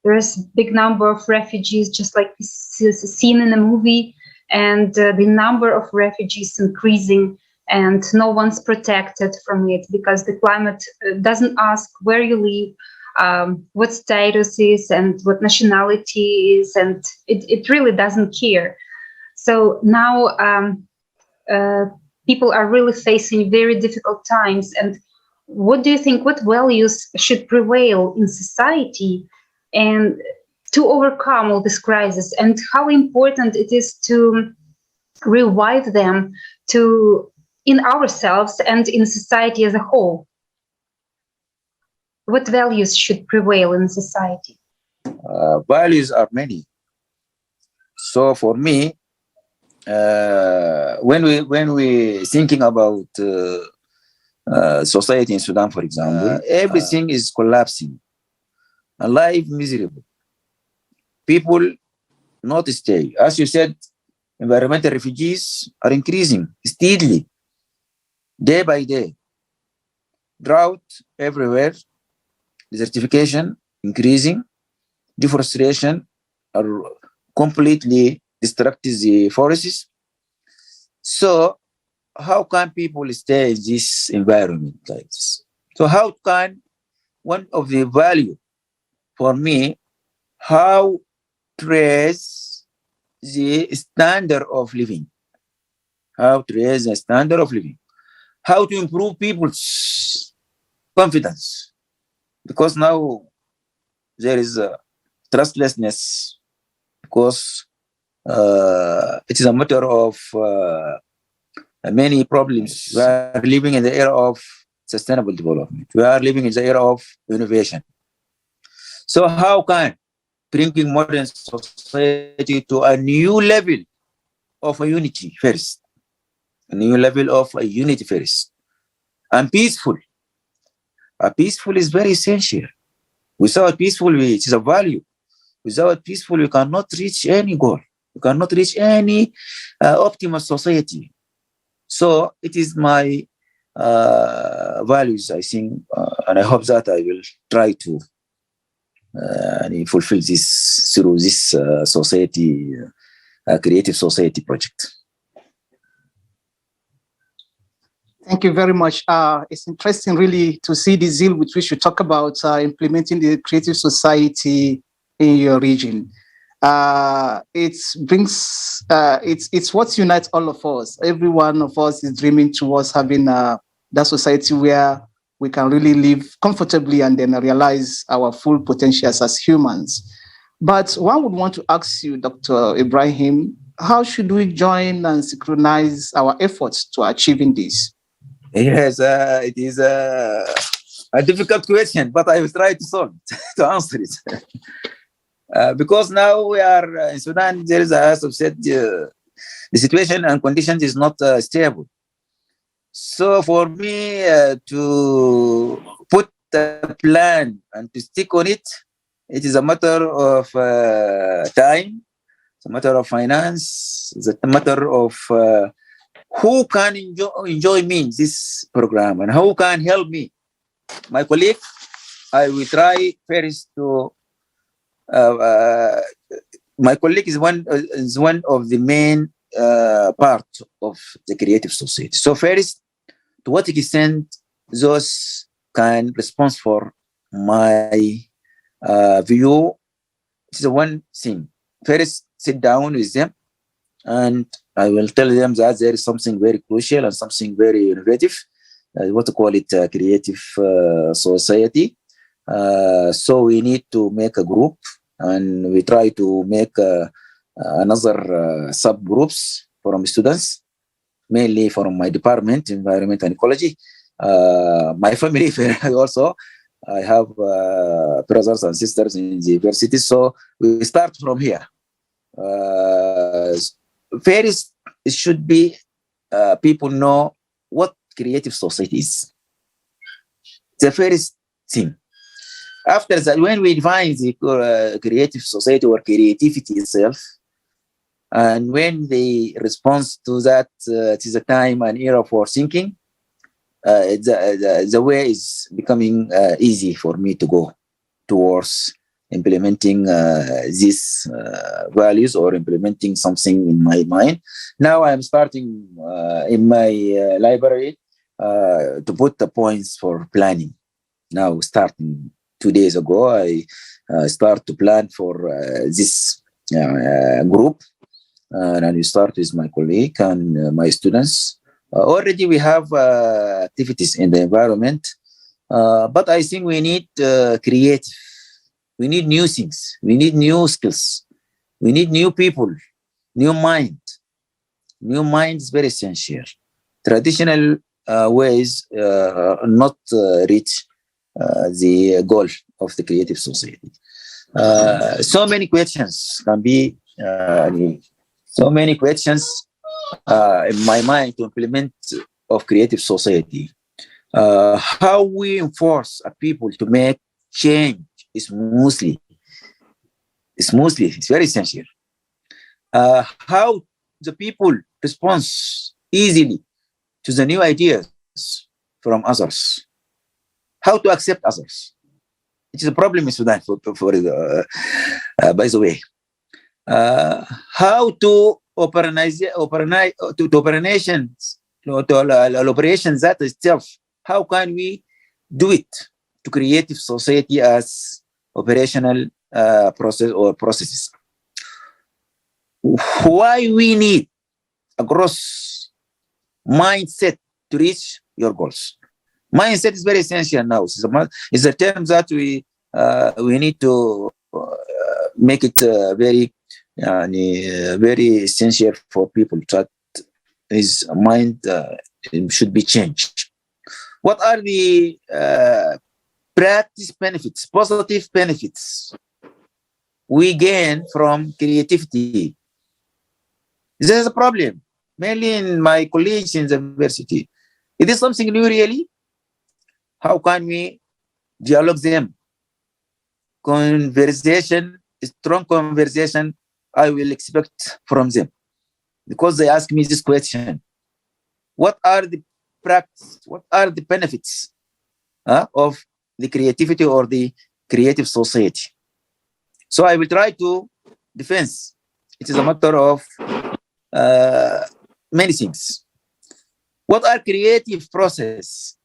there's a big number of refugees, just like seen in a movie, and the number of refugees increasing, and no one's protected from it because the climate doesn't ask where you live, what status is and what nationality is, and it really doesn't care. So now people are really facing very difficult times. And what do you think, what values should prevail in society and to overcome all this crisis, and how important it is to revive them in ourselves and in society as a whole? What values should prevail in society? Values are many. So for me, when we thinking about society in Sudan, for example, everything is collapsing, and life miserable. People not stay. As you said, environmental refugees are increasing steadily, day by day. Drought everywhere, desertification increasing, deforestation are completely destructing the forests. So how can people stay in this environment like this? So how can one of the value for me, how to raise the standard of living, how to raise the standard of living, how to improve people's confidence, because now there is a trustlessness because It is a matter of many problems. We are living in the era of sustainable development. We are living in the era of innovation. So how can bringing modern society to a new level of a unity first, a new level of a unity first, and peaceful. A peaceful is very essential. Without peaceful, it is a value. Without peaceful, we cannot reach any goal. We cannot reach any optimal society. So it is my values, I think, and I hope that I will try to fulfill this through this society, creative society project. Thank you very much. It's interesting really to see the zeal with which you talk about implementing the creative society in your region. It's what unites all of us. Every one of us is dreaming towards having that society where we can really live comfortably and then realize our full potentials as humans. But one would want to ask you, Dr. Ibrahim, how should we join and synchronize our efforts to achieving this? Yes, it is a difficult question, but I will try to solve it, to answer it. Because now we are in Sudan, there is, as I've said, the situation and conditions is not stable. So for me to put a plan and to stick on it, it is a matter of time, it's a matter of finance, it's a matter of who can enjoy me in this program and who can help me. My colleague, I will try first to. My colleague is one of the main part of the creative society. So first, to what extent those can respond for my view? It's one thing. First, sit down with them, and I will tell them that there is something very crucial and something very innovative, what to call it, creative society. So we need to make a group, and we try to make another subgroups from students, mainly from my department, environment and ecology. My family also, I have brothers and sisters in the university, so we start from here. First, it should be people know what creative society is. The first thing. After that, when we define the creative society or creativity itself, and when they respond to that, it is a time and era for thinking, the way is becoming easy for me to go towards implementing these values or implementing something in my mind. Now I'm starting in my library to put the points for planning. Now starting 2 days ago, I start to plan for this group, and I start with my colleague and my students. Already we have activities in the environment, but I think we need creative. We need new things. We need new skills. We need new people, new mind. New mind is very essential. Traditional ways not reach the goal of the creative society. So many questions can be, so many questions in my mind to implement of creative society. How we enforce a people to make change smoothly. It's very essential. How the people respond easily to the new ideas from others. How to accept others. It is a problem in Sudan, by the way. How to operations that itself. How can we do it to creative society as operational processes? Why we need a gross mindset to reach your goals? Mindset is very essential now. It's a term that we need to make it very essential for people that his mind should be changed. What are the practice benefits, positive benefits we gain from creativity? This is a problem, mainly in my colleagues in the university. It is something new, really. How can we dialogue them? Conversation, strong conversation, I will expect from them. Because they ask me this question. What are the practice? What are the benefits of the creativity or the creative society? So I will try to defend. It is a matter of many things. What are creative process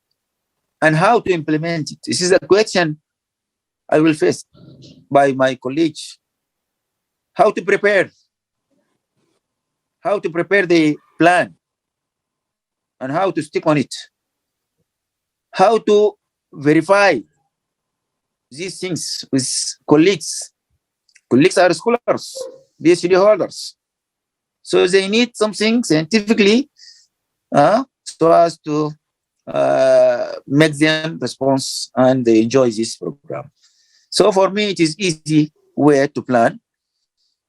and how to implement it? This is a question I will face by my colleagues. How to prepare the plan and how to stick on it. How to verify these things with colleagues. Colleagues are scholars, PhD holders. So they need something scientifically so as to make them response and they enjoy this program. So for me, it is easy way to plan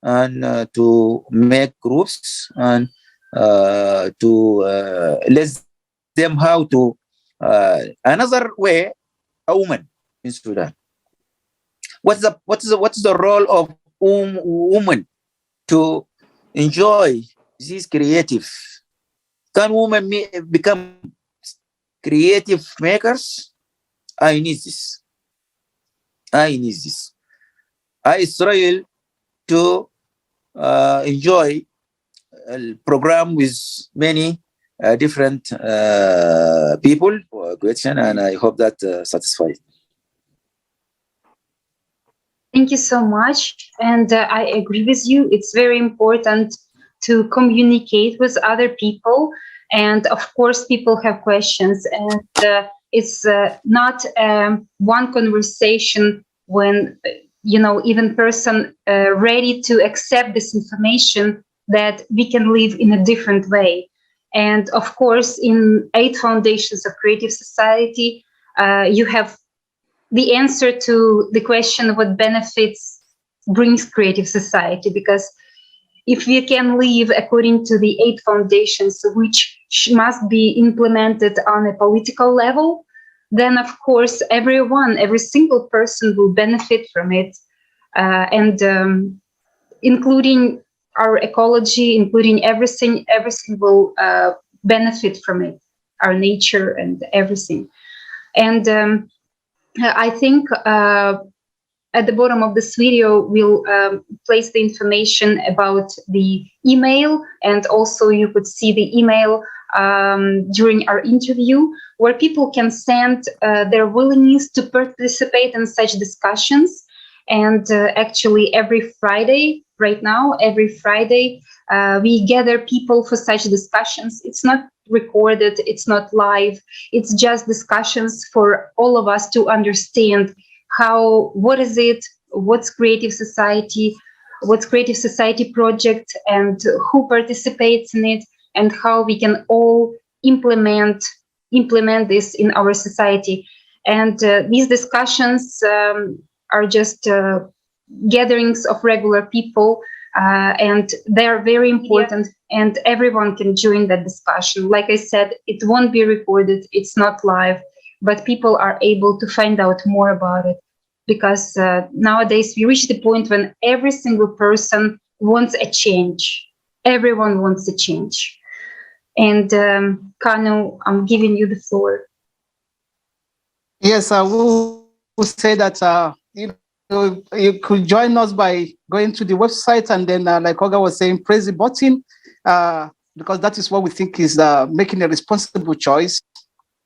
and to make groups and to let them how to another way, a woman in Sudan. What's the role of woman to enjoy this creative? Can women become creative makers? I need this. I struggle to enjoy a program with many different people question, and I hope that satisfies. Thank you so much. And I agree with you. It's very important to communicate with other people. And of course, people have questions. And it's not one conversation when, even person ready to accept this information that we can live in a different way. And of course, in 8 Foundations of Creative Society, you have the answer to the question what benefits brings creative society, because if we can live according to the 8 foundations, which must be implemented on a political level, then of course every single person will benefit from it, and including our ecology, including everything will benefit from it, our nature and everything. And I think at the bottom of this video, we'll place the information about the email, and also you could see the email during our interview, where people can send their willingness to participate in such discussions. And actually every Friday, right now, we gather people for such discussions. It's not recorded, it's not live, it's just discussions for all of us to understand what is it, what's creative society project, and who participates in it, and how we can all implement this in our society. And these discussions are just gatherings of regular people, and they're very important, and everyone can join that discussion. Like I said, it won't be recorded, it's not live, but people are able to find out more about it, because nowadays we reach the point when every single person wants a change. Everyone wants a change. And Kanu, I'm giving you the floor. Yes, I will say that you could join us by going to the website, and then like Olga was saying, press the button, because that is what we think is making a responsible choice.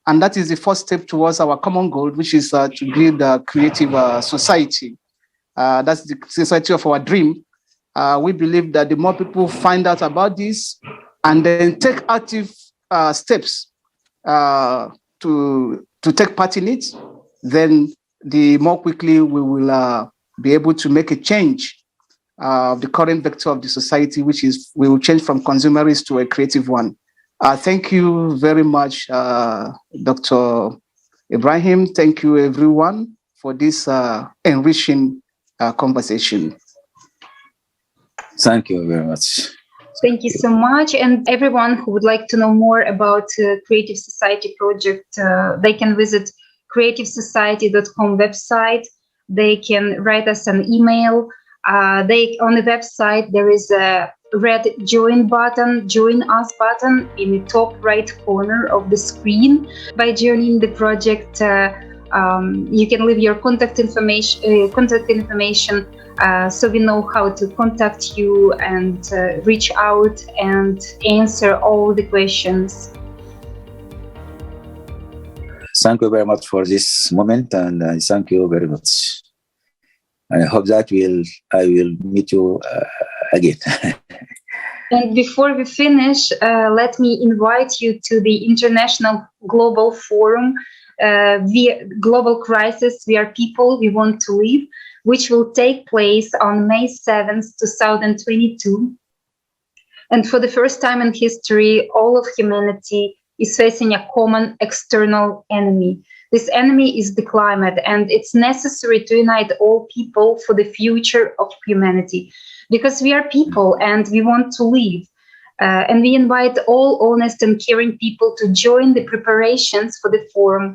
And that is the first step towards our common goal, which is to build a creative society. That's the society of our dream. We believe that the more people find out about this and then take active steps to take part in it, then the more quickly we will be able to make a change the current vector of the society, which is we will change from consumerist to a creative one. Thank you very much, Dr. Ibrahim. Thank you, everyone, for this enriching conversation. Thank you very much. Thank you so much. And everyone who would like to know more about Creative Society project, they can visit creativesociety.com website. They can write us an email. On the website, there is a red join button, join us button in the top right corner of the screen. By joining the project, you can leave your contact information so we know how to contact you and reach out and answer all the questions. Thank you very much for this moment, and thank you very much. I hope that I will meet you again. And before we finish, let me invite you to the International Global Forum, Global Crisis, We Are People, We Want to Live, which will take place on May 7th, 2022. And for the first time in history, all of humanity is facing a common external enemy. This enemy is the climate, and it's necessary to unite all people for the future of humanity, because we are people and we want to live. And we invite all honest and caring people to join the preparations for the forum.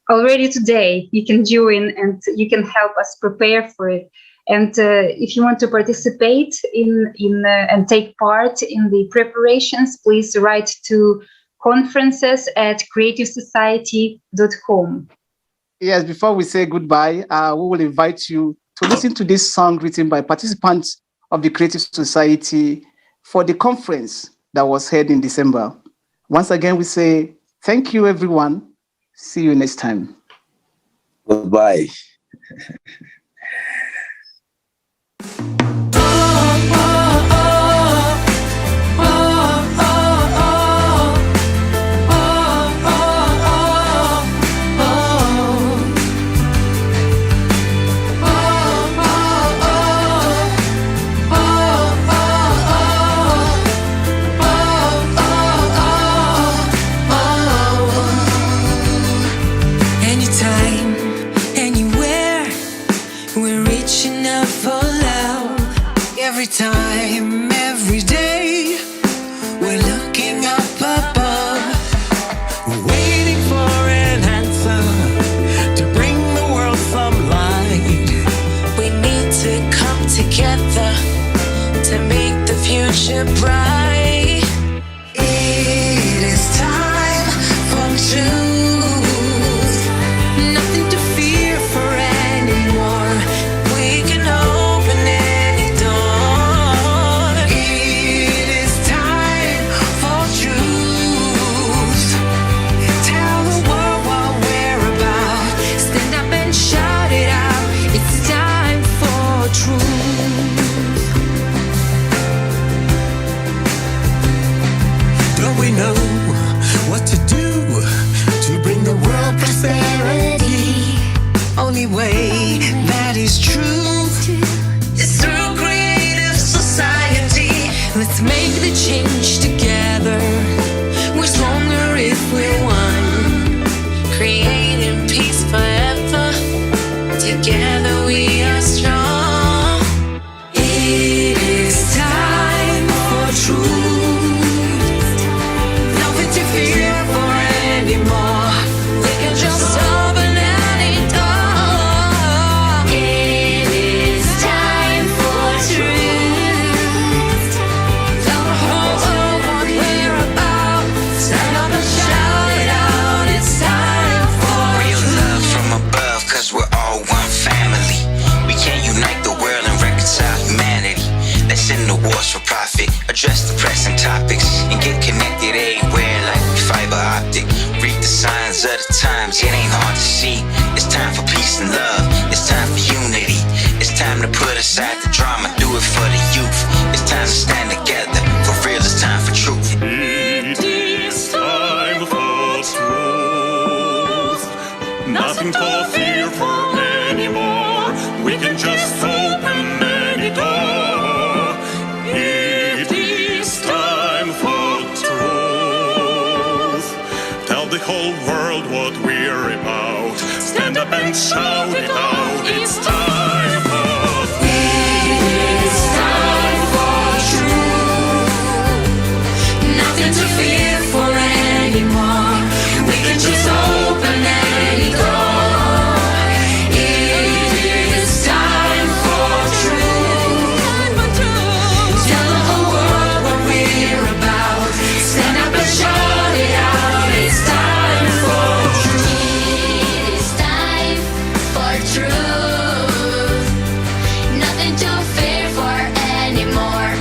Already today, you can join and you can help us prepare for it. And if you want to participate and take part in the preparations, please write to conferences@creativesociety.com. Yes, before we say goodbye, we will invite you to listen to this song written by participants of the Creative Society for the conference that was held in December. Once again, we say thank you, everyone. See you next time. Goodbye. Every time, every day, we're looking up above, waiting for an answer to bring the world some light. We need to come together to make the future bright. It is time for truth, nothing to fear for anymore. We can open it. We know what to do to bring the world prosperity. Only way that is true is through creative society. Let's make the change together. We're stronger if we're one. Creating peace forever. Together we are strong. It is time for truth. Fear for anymore. We can just open any door. It is time for truth. Tell the whole world what we're about. Stand up and shout it out. It's time for real love from above, 'cause we're all one family. We can unite the world and reconcile humanity. Let's end the wars for profit, address the pressing topics, and get connected everywhere like fiber optic. Read the signs of the times, it ain't hard to see. It's time for peace and love, it's time for unity. It's time to put aside the drama, do it for the youth. It's time to stand together, for real, it's time for truth. It is time for truth. Nothing to fear for anymore. We can just open any door. world what we're about. Stand up and shout it out. It's time for It's time for truth. Nothing to fear for anymore. We can just open any door. It's time for truth. Tell the whole world what we're about. Stand up and shout it out. It's time for truth. It's time for truth. Nothing to fear for anymore.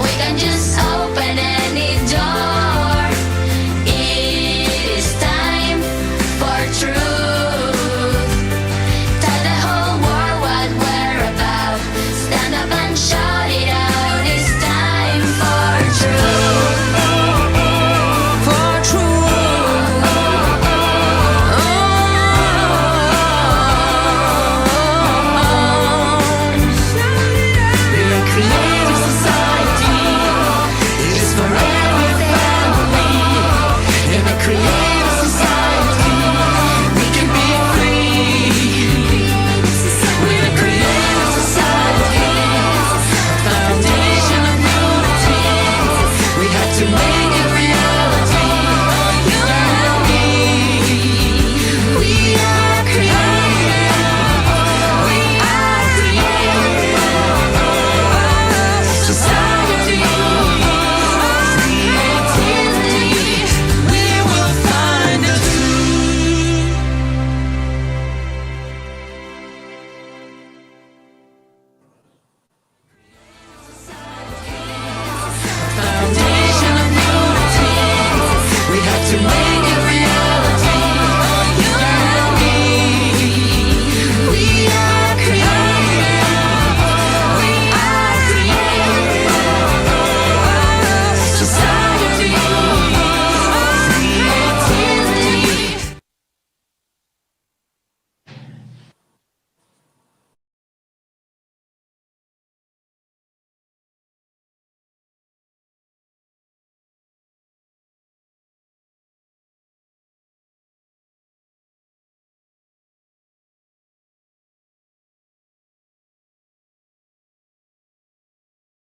We can just open any door. It is time for truth. Tell the whole world what we're about. Stand up and shout it out. It's time for truth. For truth. We are creative society. It is for every family. In a creative